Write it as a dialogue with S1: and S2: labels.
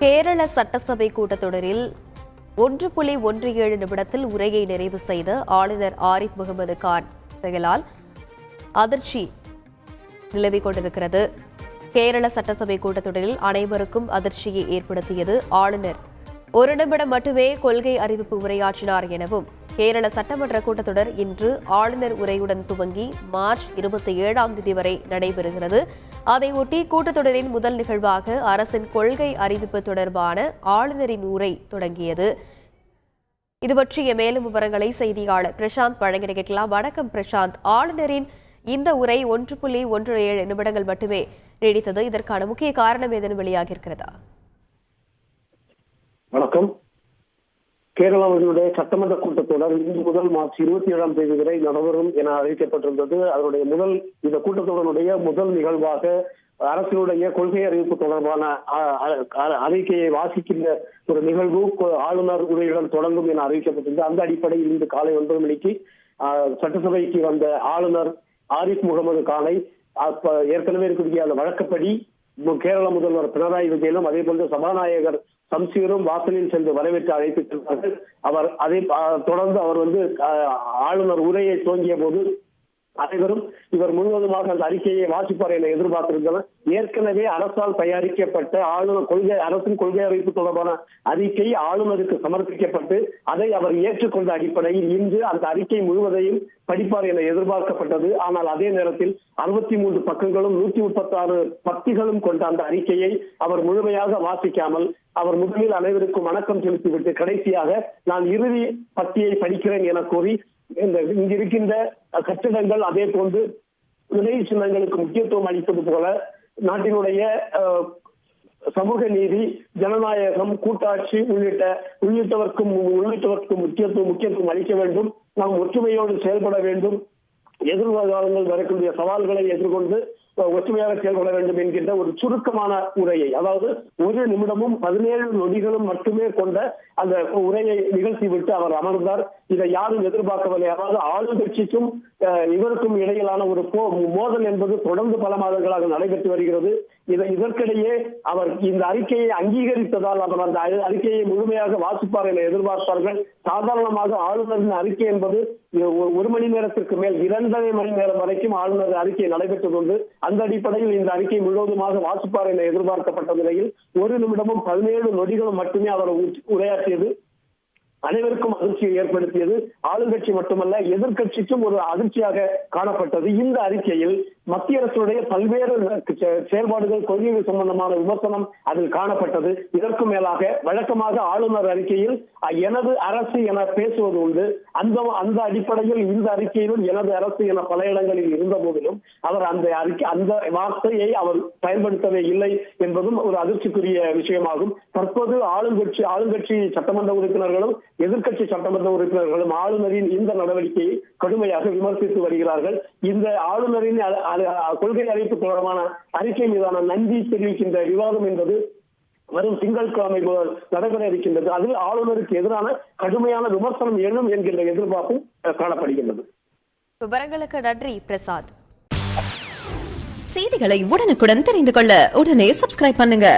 S1: கேரள சட்டசபை கூட்டத்தொடரில் 1.17 நிமிடத்தில் உரையை நிறைவு செய்த ஆளுநர் ஆரிஃப் முகமது கான் செயலால் அதிர்ச்சி நிலவிக் கொண்டிருக்கிறது. கேரள சட்டசபை கூட்டத்தொடரில் அனைவருக்கும் அதிர்ச்சியை ஏற்படுத்தியது ஆளுநர் 1 நிமிடம் மட்டுமே கொள்கை அறிவிப்பு உரையாற்றினார் எனவும், கேரள சட்டமன்ற கூட்டத்தொடர் இன்று ஆளுநர் உரையுடன் துவங்கி மார்ச் 27ஆம் தேதி வரை நடைபெறுகிறது. அதையொட்டி கூட்டத்தொடரின் முதல் நிகழ்வாக அரசின் கொள்கை அறிவிப்பு தொடர்பான ஆளுநரின் உரை தொடங்கியது. இது பற்றிய மேலும் விவரங்களை செய்தியாளர் பிரசாந்த் வழங்கிட கேட்கலாம். வணக்கம் பிரசாந்த். ஆளுநரின் இந்த உரை 1.17 நிமிடங்கள் மட்டுமே நீடித்தது. இதற்கான முக்கிய காரணம் ஏதேனும் வெளியாகியிருக்கிறதா?
S2: வணக்கம். கேரளாவுடைய சட்டமன்ற கூட்டத்தொடர் இன்று முதல் மார்ச் 27ஆம் தேதி வரை நடைபெறும் என அறிவிக்கப்பட்டிருந்தது. அதனுடைய இந்த கூட்டத்தொடருடைய முதல் நிகழ்வாக அரசினுடைய கொள்கை அறிவிப்பு தொடர்பான அறிக்கையை வாசிக்கின்ற ஒரு நிகழ்வு ஆளுநர் உரையுடன் தொடங்கும் என அறிவிக்கப்பட்டிருந்தது. அந்த அடிப்படையில் இன்று காலை 9 மணிக்கு சட்டசபைக்கு வந்த ஆளுநர் ஆரிஃப் முகமது கானை ஏற்கனவே இருக்கக்கூடிய அந்த வழக்கப்படி கேரள முதல்வர் பினராயி விஜயனும் அதே போன்று சபாநாயகர் சம்சீரும் வாசலில் சென்று வரவேற்று அழைப்பித்திருந்தார்கள். அதை தொடர்ந்து அவர் ஆளுநர் உரையை துவங்கிய போது அனைவரும் இவர் முழுவதுமாக அந்த அறிக்கையை வாசிப்பார் என எதிர்பார்த்திருந்தனர். ஏற்கனவே அரசால் தயாரிக்கப்பட்ட அரசின் கொள்கை அறிவிப்பு தொடர்பான அறிக்கை ஆளுநருக்கு சமர்ப்பிக்கப்பட்டு அதை அவர் ஏற்றுக்கொண்ட அடிப்படையில் இன்று அந்த அறிக்கை முழுவதையும் படிப்பார் என எதிர்பார்க்கப்பட்டது. ஆனால் அதே நேரத்தில் 63 பக்கங்களும் 136 பத்திகளும் கொண்ட அந்த அறிக்கையை அவர் முழுமையாக வாசிக்காமல் அவர் முதலில் அனைவருக்கும் வணக்கம் செலுத்திவிட்டு கடைசியாக நான் இறுதி பத்தியை படிக்கிறேன் என கூறி இங்கிருக்கின்ற கட்டிடங்கள் அதே போன்று நினைவு சின்னங்களுக்கு முக்கியத்துவம் அளிப்பது போல நாட்டினுடைய சமூக நீதி, ஜனநாயகம், கூட்டாட்சி உள்ளிட்டவர்க்கும் முக்கியத்துவம் அளிக்க வேண்டும். நாம் ஒற்றுமையோடு செயல்பட வேண்டும். எதிர்காலங்கள் வரக்கூடிய சவால்களை எதிர்கொண்டு ஒற்றுமையாக செயல்பட வேண்டும் என்கின்ற ஒரு சுருக்கமான உரையை, அதாவது 1 நிமிடமும் 17 நொடிகளும் மட்டுமே கொண்ட அந்த உரையை நிகழ்த்திவிட்டு அவர் அமர்ந்தார். இதை யாரும் எதிர்பார்க்கவில்லை. அதாவது ஆளுங்கட்சிக்கும் இவருக்கும் இடையிலான ஒரு மோதல் என்பது தொடர்ந்து பல மாதங்களாக நடைபெற்று வருகிறது. இதற்கிடையே அவர் இந்த அறிக்கையை அங்கீகரித்ததால் அவர் அந்த அறிக்கையை முழுமையாக வாசிப்பார் என எதிர்பார்ப்பார்கள். சாதாரணமாக ஆளுநரின் அறிக்கை என்பது 1 மணி நேரத்திற்கு மேல் 2.5 மணி நேரம் வரைக்கும் ஆளுநர் அறிக்கை நடைபெற்றதுண்டு. அந்த அடிப்படையில் இந்த அறிக்கை முழுவதுமாக வாசிப்பார் என எதிர்பார்க்கப்பட்ட நிலையில் 1 நிமிடமும் 17 நொடிகளும் மட்டுமே அவர் உரையாற்றியது அனைவருக்கும் அதிர்ச்சியை ஏற்படுத்தியது. ஆளுங்கட்சி மட்டுமல்ல, எதிர்கட்சிக்கும் ஒரு அதிர்ச்சியாக காணப்பட்டது. இந்த அறிக்கையில் மத்திய அரசுடைய பல்வேறு செயல்பாடுகள், கொள்கைகள் சம்பந்தமான விமர்சனம் அதில் காணப்பட்டது. இதற்கு மேலாக வழக்கமாக ஆளுநர் அறிக்கையில் எனது அரசு என பேசுவது உண்டு. அந்த அடிப்படையில் இந்த அறிக்கையிலும் எனது அரசு என பல இடங்களில் இருந்த போதிலும் அவர் அந்த வார்த்தையை அவர் பயன்படுத்தவே இல்லை என்பதும் ஒரு அதிர்ச்சிக்குரிய விஷயமாகும். தற்போது ஆளுங்கட்சி சட்டமன்ற உறுப்பினர்களும் எதிர்க்கட்சி சட்டமன்ற உறுப்பினர்களும் ஆளுநரின் இந்த நடவடிக்கையை கடுமையாக விமர்சித்து வருகிறார்கள். இந்த ஆளுநரின் கொள்கை அறிவிப்பு தொடர்பான அறிக்கை மீதான நன்றி தெரிவிக்கின்ற விவாதம் என்பது வரும் திங்கட்கிழமை நடைபெற இருக்கின்றது. அதில் ஆளுநருக்கு எதிரான கடுமையான விமர்சனம் எழும் என்கின்ற எதிர்பார்ப்பும் காணப்படுகின்றது.
S1: விவரங்களுக்கு நன்றி பிரசாத்.
S3: செய்திகளை உடனுக்குடன் தெரிந்து கொள்ள உடனே சப்ஸ்கிரைப் பண்ணுங்க.